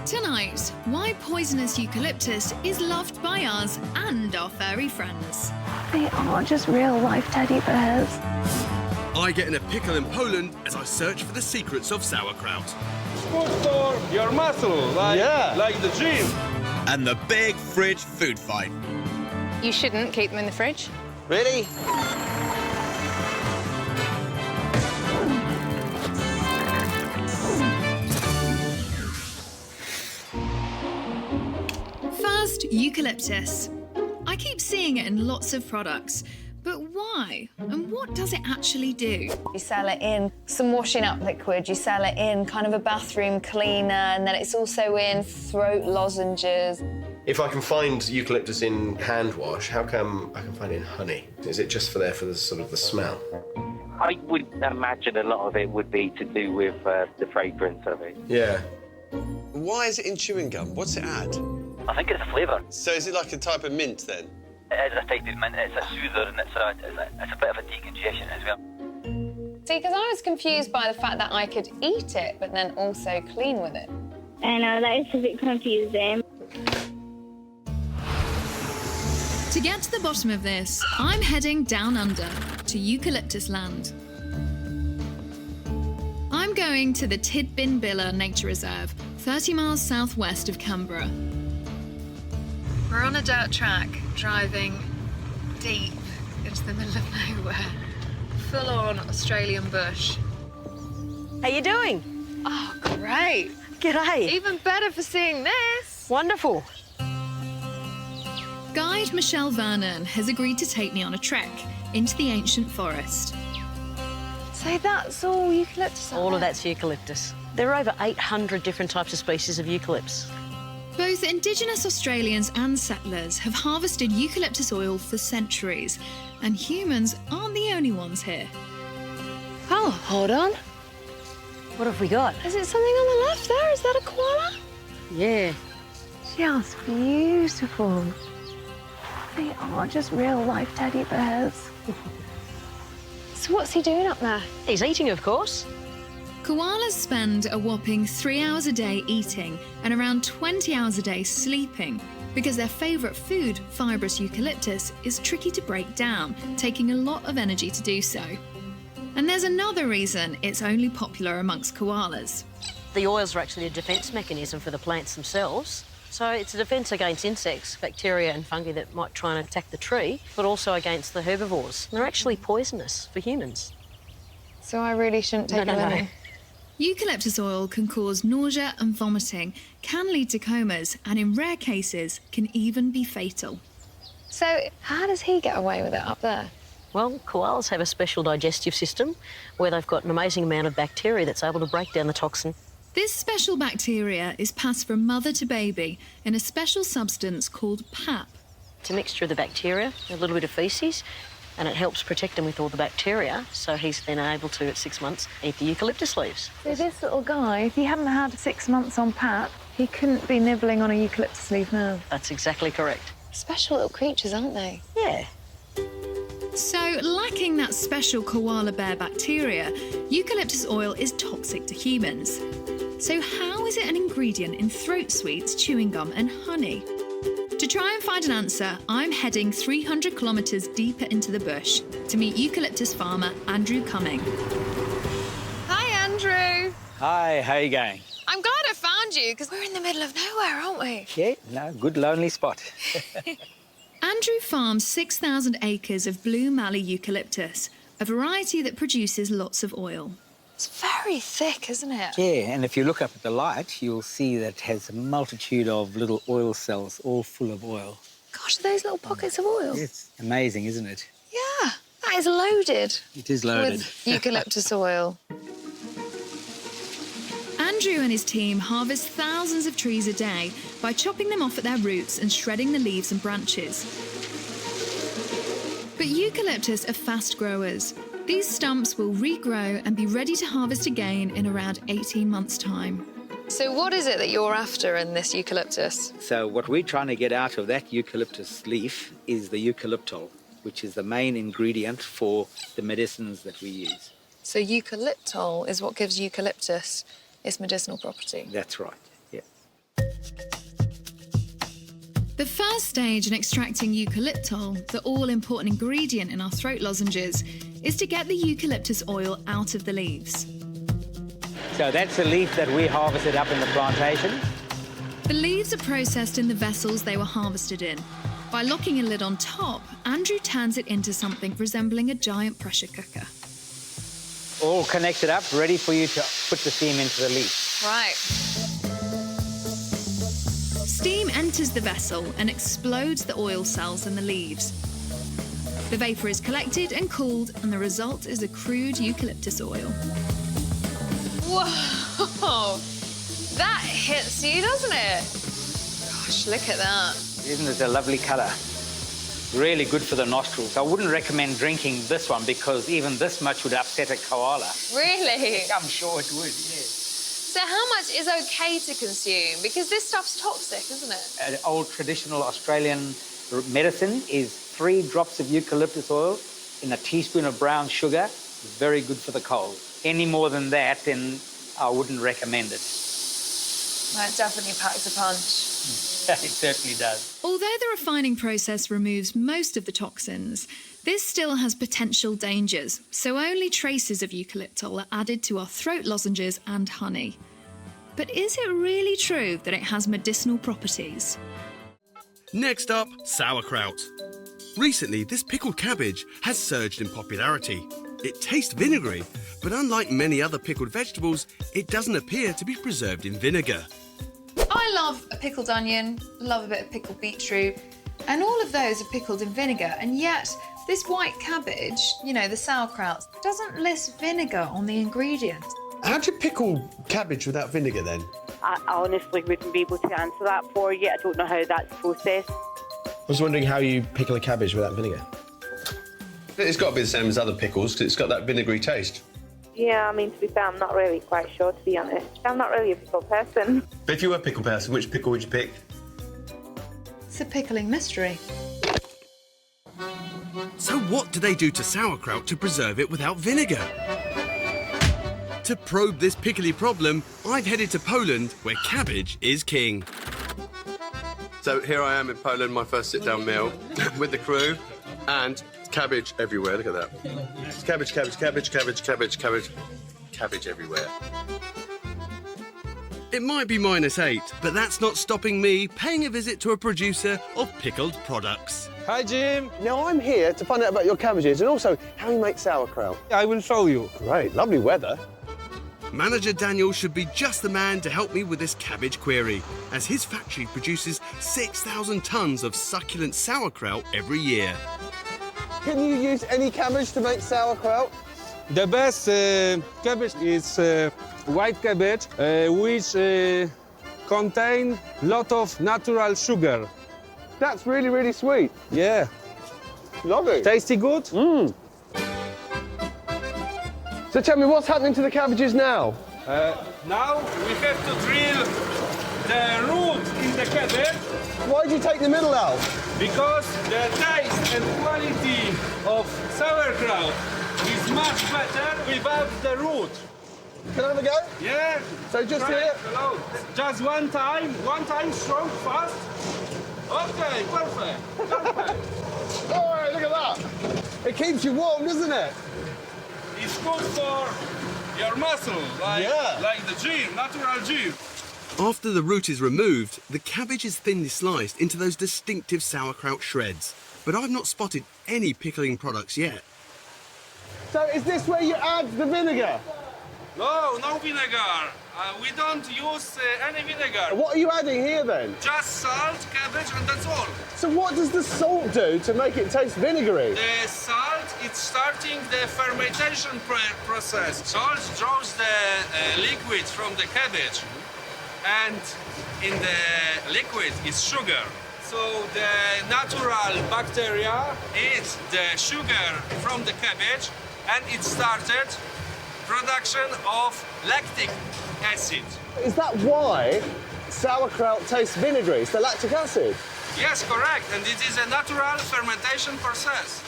Tonight, why poisonous eucalyptus is loved by us and our furry friends. They are just real-life teddy bears. I get in a pickle in Poland as I search for the secrets of sauerkraut. Good for your muscle, like the gym. And the big fridge food fight. You shouldn't keep them in the fridge. Really? First, eucalyptus. I keep seeing it in lots of products, but why? And what does it actually do? You sell it in some washing up liquid, you sell it in kind of a bathroom cleaner, and then it's also in throat lozenges. If I can find eucalyptus in hand wash, how come I can find it in honey? Is it just for the sort of the smell? I would imagine a lot of it would be to do with the fragrance of it. Yeah. Why is it in chewing gum? What's it add? I think it's a flavour. So is it like a type of mint then? It is a type of mint. It's a soother and it's a bit of a decongestion as well. See, because I was confused by the fact that I could eat it, but then also clean with it. I know, that is a bit confusing. To get to the bottom of this, I'm heading down under to eucalyptus land. I'm going to the Tidbinbilla Nature Reserve, 30 miles southwest of Canberra. We're on a dirt track, driving deep into the middle of nowhere. Full-on Australian bush. How you doing? Oh, great. G'day. Even better for seeing this. Wonderful. Guide Michelle Vernon has agreed to take me on a trek into the ancient forest. So that's all eucalyptus? All of that's eucalyptus. There are over 800 different types of species of eucalypts. Both Indigenous Australians and settlers have harvested eucalyptus oil for centuries, and humans aren't the only ones here. Oh, hold on. What have we got? Is it something on the left there? Is that a koala? Yeah. Just beautiful. They are just real-life teddy bears. So what's he doing up there? He's eating, of course. Koalas spend a whopping 3 hours a day eating and around 20 hours a day sleeping because their favourite food, fibrous eucalyptus, is tricky to break down, taking a lot of energy to do so. And there's another reason it's only popular amongst koalas. The oils are actually a defence mechanism for the plants themselves. So it's a defence against insects, bacteria and fungi that might try and attack the tree, but also against the herbivores. They're actually poisonous for humans. So I really shouldn't take them in. Eucalyptus oil can cause nausea and vomiting, can lead to comas, and in rare cases can even be fatal. So how does he get away with it up there? Well, koalas have a special digestive system where they've got an amazing amount of bacteria that's able to break down the toxin. This special bacteria is passed from mother to baby in a special substance called pap. It's a mixture of the bacteria, a little bit of faeces, and it helps protect him with all the bacteria, so he's then able to, at 6 months, eat the eucalyptus leaves. So this little guy, if he hadn't had 6 months on pap, he couldn't be nibbling on a eucalyptus leaf now. That's exactly correct. Special little creatures, aren't they? Yeah. So, lacking that special koala bear bacteria, eucalyptus oil is toxic to humans. So how is it an ingredient in throat sweets, chewing gum and honey? To try and find an answer, I'm heading 300 kilometres deeper into the bush to meet eucalyptus farmer Andrew Cumming. Hi, Andrew. Hi, how you going? I'm glad I found you, because we're in the middle of nowhere, aren't we? Yeah, no, good lonely spot. Andrew farms 6,000 acres of blue mallee eucalyptus, a variety that produces lots of oil. It's very thick, isn't it? Yeah, and if you look up at the light, you'll see that it has a multitude of little oil cells, all full of oil. Gosh, those little pockets of oil. It's amazing, isn't it? Yeah, that is loaded. It is loaded. With eucalyptus oil. Andrew and his team harvest thousands of trees a day by chopping them off at their roots and shredding the leaves and branches. But eucalyptus are fast growers. These stumps will regrow and be ready to harvest again in around 18 months' time. So what is it that you're after in this eucalyptus? So what we're trying to get out of that eucalyptus leaf is the eucalyptol, which is the main ingredient for the medicines that we use. So eucalyptol is what gives eucalyptus its medicinal property? That's right, yeah. The first stage in extracting eucalyptol, the all-important ingredient in our throat lozenges, is to get the eucalyptus oil out of the leaves. So that's the leaf that we harvested up in the plantation. The leaves are processed in the vessels they were harvested in. By locking a lid on top, Andrew turns it into something resembling a giant pressure cooker. All connected up, ready for you to put the steam into the leaf. Right. Steam enters the vessel and explodes the oil cells in the leaves. The vapour is collected and cooled, and the result is a crude eucalyptus oil. Whoa! That hits you, doesn't it? Gosh, look at that. Isn't it a lovely colour? Really good for the nostrils. I wouldn't recommend drinking this one because even this much would upset a koala. Really? I'm sure it would, yes. So how much is okay to consume? Because this stuff's toxic, isn't it? An old traditional Australian medicine is 3 drops of eucalyptus oil in a teaspoon of brown sugar. Very good for the cold. Any more than that, then I wouldn't recommend it. That definitely packs a punch. It certainly does. Although the refining process removes most of the toxins, this still has potential dangers, so only traces of eucalyptol are added to our throat lozenges and honey. But is it really true that it has medicinal properties? Next up, sauerkraut. Recently, this pickled cabbage has surged in popularity. It tastes vinegary, but unlike many other pickled vegetables, it doesn't appear to be preserved in vinegar. I love a pickled onion, love a bit of pickled beetroot, and all of those are pickled in vinegar, and yet this white cabbage, you know, the sauerkraut, doesn't list vinegar on the ingredients. How do you pickle cabbage without vinegar then? I honestly wouldn't be able to answer that for you. I don't know how that's processed. I was wondering how you pickle a cabbage without vinegar. It's got to be the same as other pickles because it's got that vinegary taste. Yeah, I mean, to be fair, I'm not really quite sure, to be honest. I'm not really a pickle person. But if you were a pickle person, which pickle would you pick? It's a pickling mystery. So what do they do to sauerkraut to preserve it without vinegar? To probe this pickly problem, I've headed to Poland, where cabbage is king. So here I am in Poland, my first sit-down meal with the crew, and cabbage everywhere. Look at that. It's cabbage, cabbage, cabbage, cabbage, cabbage, cabbage, cabbage everywhere. It might be -8, but that's not stopping me paying a visit to a producer of pickled products. Hi, Jim. Now, I'm here to find out about your cabbages and also how you make sauerkraut. I will show you. Great, lovely weather. Manager Daniel should be just the man to help me with this cabbage query, as his factory produces 6,000 tons of succulent sauerkraut every year. Can you use any cabbage to make sauerkraut? The best cabbage is white cabbage, which contain lot of natural sugar. That's really, really sweet. Yeah. Lovely. Tasty good? Mmm. So tell me, what's happening to the cabbages now? Now we have to drill the root in the cabbage. Why did you take the middle out? Because the taste and quality of sauerkraut is much better without the root. Can I have a go? Yeah. So just Try here? it alone. Just one time, strong, fast. Okay, perfect. All right, look at that. It keeps you warm, doesn't it? It's good for your muscle, like the gym, natural gym. After the root is removed, the cabbage is thinly sliced into those distinctive sauerkraut shreds. But I've not spotted any pickling products yet. So is this where you add the vinegar? No vinegar. We don't use any vinegar. What are you adding here then? Just salt, cabbage, and that's all. So what does the salt do to make it taste vinegary? The salt, it's starting the fermentation process. Salt draws the liquid from the cabbage, and in the liquid is sugar. So the natural bacteria eat the sugar from the cabbage, and it started production of lactic acid. Is that why sauerkraut tastes vinegary? It's the lactic acid? Yes, correct, and it is a natural fermentation process.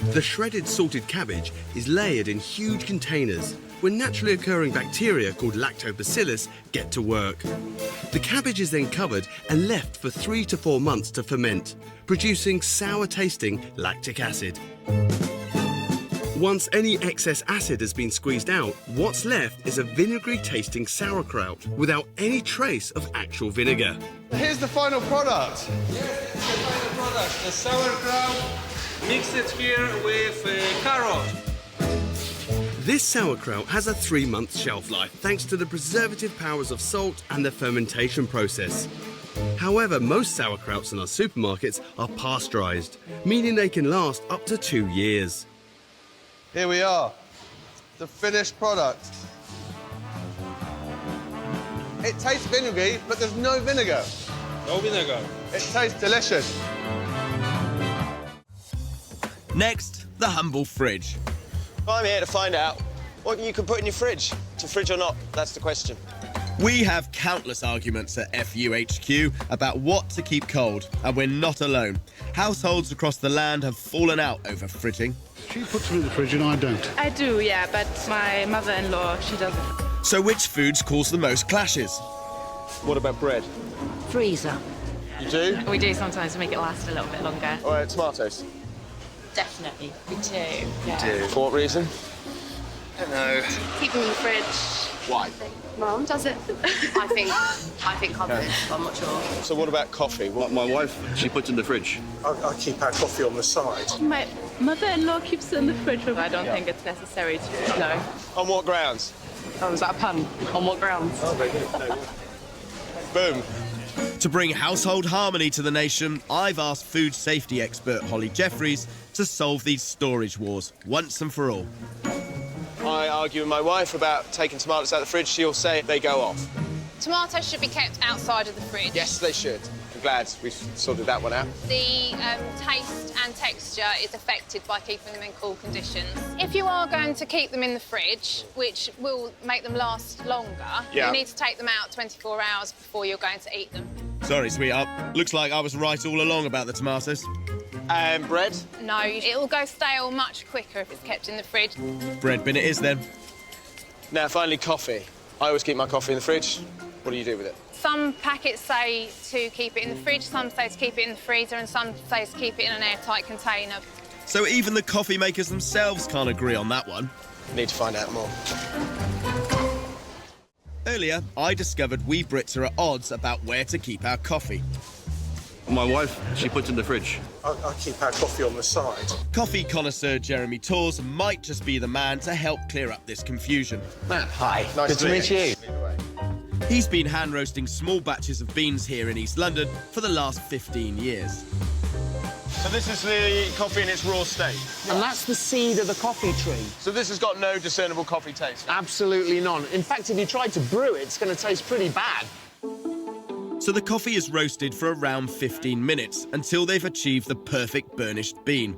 The shredded salted cabbage is layered in huge containers where naturally occurring bacteria called lactobacillus get to work. The cabbage is then covered and left for 3 to 4 months to ferment, producing sour-tasting lactic acid. Once any excess acid has been squeezed out, what's left is a vinegary-tasting sauerkraut without any trace of actual vinegar. Here's the final product. Yes, it's the final product. The sauerkraut mixed here with carrot. This sauerkraut has a 3-month shelf life thanks to the preservative powers of salt and the fermentation process. However, most sauerkrauts in our supermarkets are pasteurized, meaning they can last up to 2 years. Here we are, the finished product. It tastes vinegary, but there's no vinegar. No vinegar. It tastes delicious. Next, the humble fridge. I'm here to find out what you can put in your fridge. To fridge or not, that's the question. We have countless arguments at FUHQ about what to keep cold, and we're not alone. Households across the land have fallen out over fridging. She puts them in the fridge and I don't. I do, yeah, but my mother-in-law, she doesn't. So which foods cause the most clashes? What about bread? Freezer. You do? We do sometimes to make it last a little bit longer. All right, tomatoes? Definitely, we do. Do. For what reason? I don't know. Keep them in the fridge. Why? Mum does it. I think cupboards, but I'm not sure. So what about coffee? My wife, she puts in the fridge. I keep our coffee on the side. My mother-in-law keeps it in the fridge, but I don't think it's necessary to know. On what grounds? Oh, is that a pun? On what grounds? Oh, very good. No. Boom. To bring household harmony to the nation, I've asked food safety expert Holly Jeffries to solve these storage wars once and for all. I argue with my wife about taking tomatoes out of the fridge. She'll say they go off. Tomatoes should be kept outside of the fridge. Yes, they should. I'm glad we've sorted that one out. The taste and texture is affected by keeping them in cool conditions. If you are going to keep them in the fridge, which will make them last longer, you need to take them out 24 hours before you're going to eat them. Sorry, sweetheart. Looks like I was right all along about the tomatoes. And bread? No, it will go stale much quicker if it's kept in the fridge. Bread bin it is then. Now, finally, coffee. I always keep my coffee in the fridge. What do you do with it? Some packets say to keep it in the fridge, some say to keep it in the freezer, and some say to keep it in an airtight container. So even the coffee makers themselves can't agree on that one. Need to find out more. Earlier, I discovered we Brits are at odds about where to keep our coffee. My wife, she puts in the fridge. I keep our coffee on the side. Coffee connoisseur Jeremy Tors might just be the man to help clear up this confusion. Matt, hi. Nice to meet you. He's been hand roasting small batches of beans here in East London for the last 15 years. So this is the coffee in its raw state? And that's the seed of the coffee tree. So this has got no discernible coffee taste? Absolutely none. In fact, if you tried to brew it, it's going to taste pretty bad. So the coffee is roasted for around 15 minutes until they've achieved the perfect burnished bean.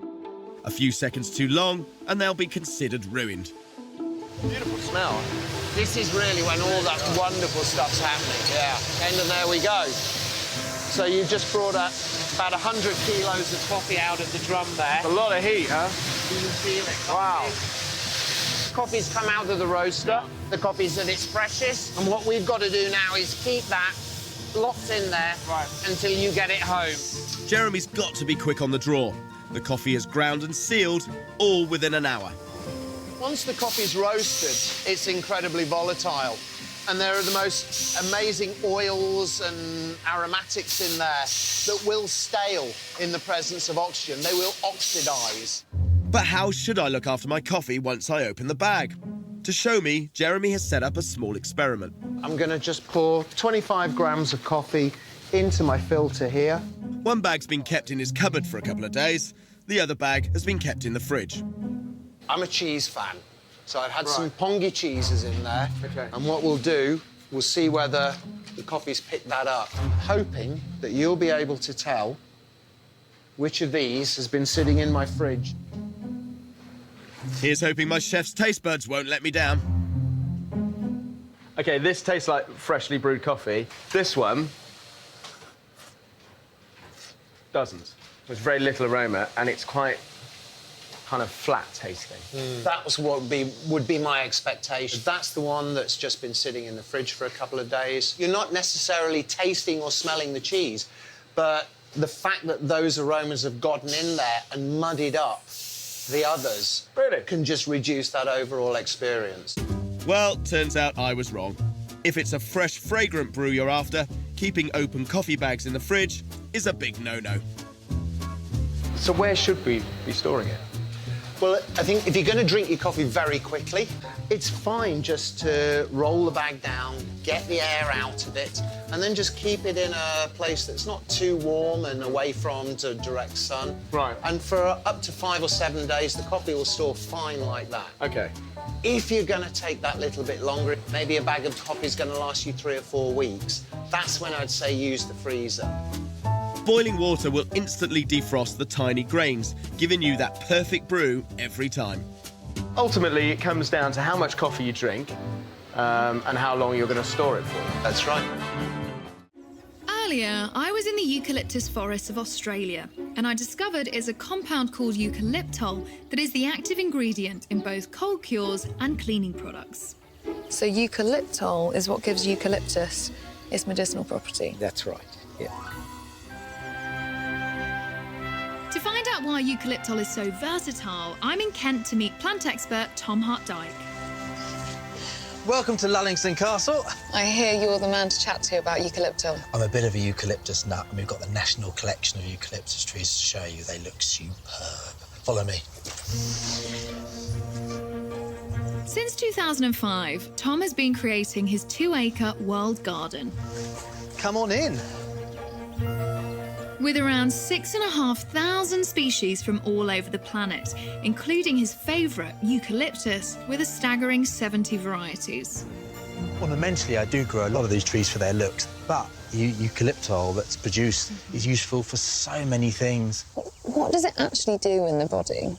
A few seconds too long and they'll be considered ruined. Beautiful smell. This is really when all that wonderful stuff's happening, yeah. And then there we go. So you just brought about 100 kilos of coffee out of the drum there. A lot of heat, huh? You can feel it. Wow. Coffee's come out of the roaster. The coffee's at its freshest. And what we've got to do now is keep that locked in there until you get it home. Jeremy's got to be quick on the draw. The coffee is ground and sealed, all within an hour. Once the coffee's roasted, it's incredibly volatile. And there are the most amazing oils and aromatics in there that will stale in the presence of oxygen. They will oxidise. But how should I look after my coffee once I open the bag? To show me, Jeremy has set up a small experiment. I'm going to just pour 25 grams of coffee into my filter here. One bag's been kept in his cupboard for a couple of days. The other bag has been kept in the fridge. I'm a cheese fan, so I've had some pongy cheeses in there. Okay. And what we'll do, we'll see whether the coffee's picked that up. I'm hoping that you'll be able to tell which of these has been sitting in my fridge. Here's hoping my chef's taste buds won't let me down. OK, this tastes like freshly brewed coffee. This one doesn't. There's very little aroma, and it's quite kind of flat tasting. That was what would be my expectation. That's the one that's just been sitting in the fridge for a couple of days. You're not necessarily tasting or smelling the cheese, but the fact that those aromas have gotten in there and muddied up the others can just reduce that overall experience. Well, turns out I was wrong. If it's a fresh, fragrant brew you're after, keeping open coffee bags in the fridge is a big no-no. So where should we be storing it? Well, I think if you're going to drink your coffee very quickly, it's fine just to roll the bag down, get the air out of it, and then just keep it in a place that's not too warm and away from the direct sun. Right. And for up to 5 or 7 days, the coffee will store fine like that. OK. If you're going to take that little bit longer, maybe a bag of coffee is going to last you 3 or 4 weeks, that's when I'd say use the freezer. Boiling water will instantly defrost the tiny grains, giving you that perfect brew every time. Ultimately, it comes down to how much coffee you drink and how long you're going to store it for. That's right. Earlier, I was in the eucalyptus forests of Australia, and I discovered is a compound called eucalyptol that is the active ingredient in both cold cures and cleaning products. So eucalyptol is what gives eucalyptus its medicinal property? That's right, yeah. To find out why eucalyptol is so versatile, I'm in Kent to meet plant expert Tom Hart-Dyke. Welcome to Lullingstone Castle. I hear you're the man to chat to about eucalyptol. I'm a bit of a eucalyptus nut, and we've got the national collection of eucalyptus trees to show you. They look superb. Follow me. Since 2005, Tom has been creating his 2-acre world garden. Come on in. With around 6,500 species from all over the planet, including his favourite, eucalyptus, with a staggering 70 varieties. Ornamentally, I do grow a lot of these trees for their looks, but eucalyptol that's produced is useful for so many things. What does it actually do in the body?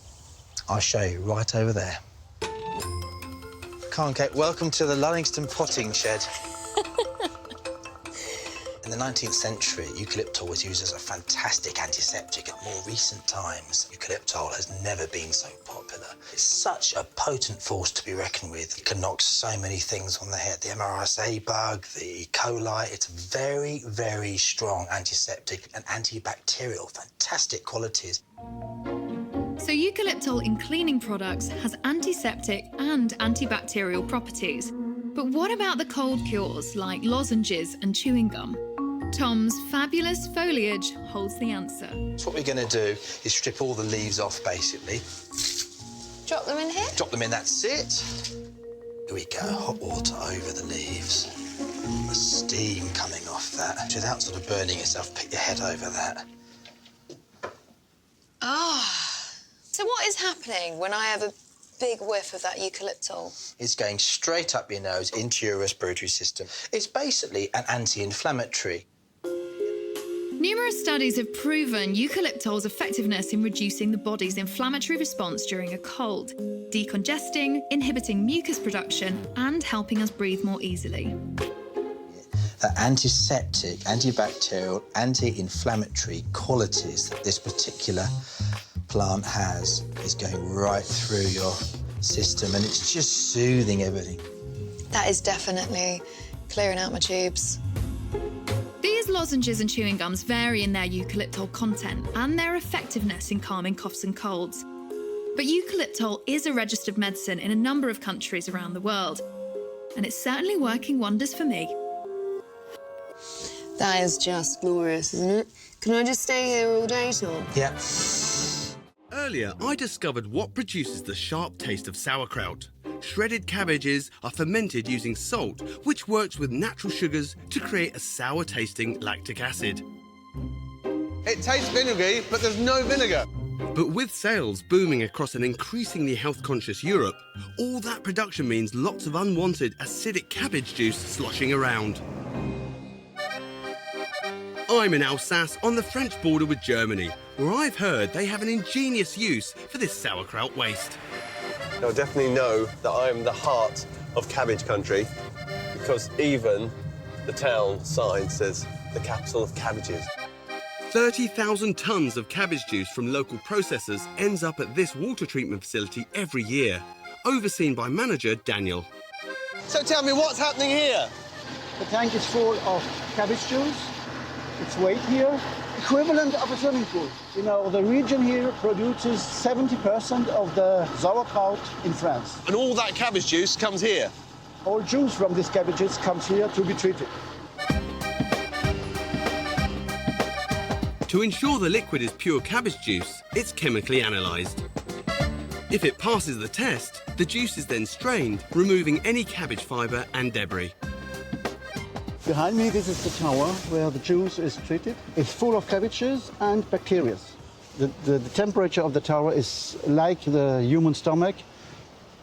I'll show you right over there. Come on, Kate, welcome to the Lullingstone potting shed. In the 19th century, eucalyptol was used as a fantastic antiseptic. At more recent times, eucalyptol has never been so popular. It's such a potent force to be reckoned with. It can knock so many things on the head. The MRSA bug, the E. coli. It's a very, very strong antiseptic and antibacterial. Fantastic qualities. So eucalyptol in cleaning products has antiseptic and antibacterial properties. But what about the cold cures like lozenges and chewing gum? Tom's fabulous foliage holds the answer. So what we're going to do is strip all the leaves off, basically. Drop them in here? Drop them in, that's it. Here we go, hot water over the leaves. The steam coming off that. Without sort of burning yourself, pick your head over that. So what is happening when I have a big whiff of that eucalyptol? It's going straight up your nose into your respiratory system. It's basically an anti-inflammatory. Numerous studies have proven eucalyptol's effectiveness in reducing the body's inflammatory response during a cold, decongesting, inhibiting mucus production, and helping us breathe more easily. The antiseptic, antibacterial, anti-inflammatory qualities that this particular plant has is going right through your system, and it's just soothing everything. That is definitely clearing out my tubes. These lozenges and chewing gums vary in their eucalyptol content and their effectiveness in calming coughs and colds. But eucalyptol is a registered medicine in a number of countries around the world, and it's certainly working wonders for me. That is just glorious, isn't it? Can I just stay here all day, Tom? Yeah. Earlier, I discovered what produces the sharp taste of sauerkraut. Shredded cabbages are fermented using salt, which works with natural sugars to create a sour-tasting lactic acid. It tastes vinegary, but there's no vinegar. But with sales booming across an increasingly health-conscious Europe, all that production means lots of unwanted acidic cabbage juice sloshing around. I'm in Alsace on the French border with Germany, where I've heard they have an ingenious use for this sauerkraut waste. They'll definitely know that I am the heart of cabbage country, because even the town sign says the capital of cabbages. 30,000 tonnes of cabbage juice from local processors ends up at this water treatment facility every year, overseen by manager Daniel. So tell me, what's happening here? The tank is full of cabbage juice. Its weight here, equivalent of a swimming pool. You know, the region here produces 70% of the sauerkraut in France. And all that cabbage juice comes here? All juice from these cabbages comes here to be treated. To ensure the liquid is pure cabbage juice, it's chemically analysed. If it passes the test, the juice is then strained, removing any cabbage fibre and debris. Behind me, this is the tower where the juice is treated. It's full of cabbages and bacteria. The temperature of the tower is like the human stomach,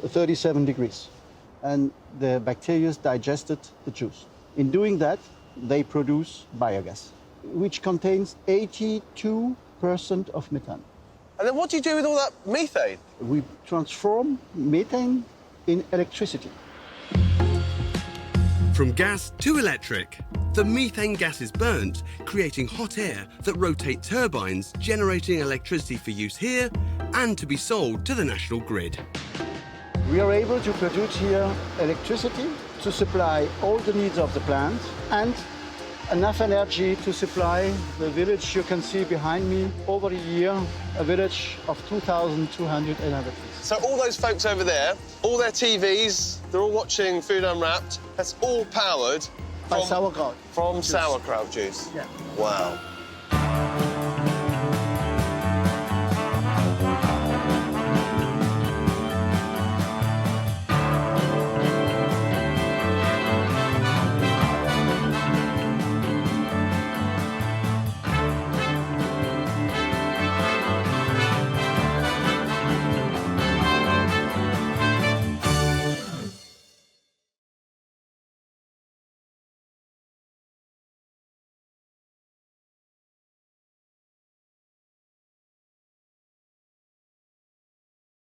37 degrees. And the bacteria digested the juice. In doing that, they produce biogas, which contains 82% of methane. And then what do you do with all that methane? We transform methane in electricity. From gas to electric, the methane gas is burnt, creating hot air that rotate turbines, generating electricity for use here and to be sold to the national grid. We are able to produce here electricity to supply all the needs of the plant and enough energy to supply the village you can see behind me. Over a year, a village of 2,200 inhabitants. So all those folks over there, all their TVs, they're all watching Food Unwrapped. That's all powered by sauerkraut. From sauerkraut juice? Yeah. Wow.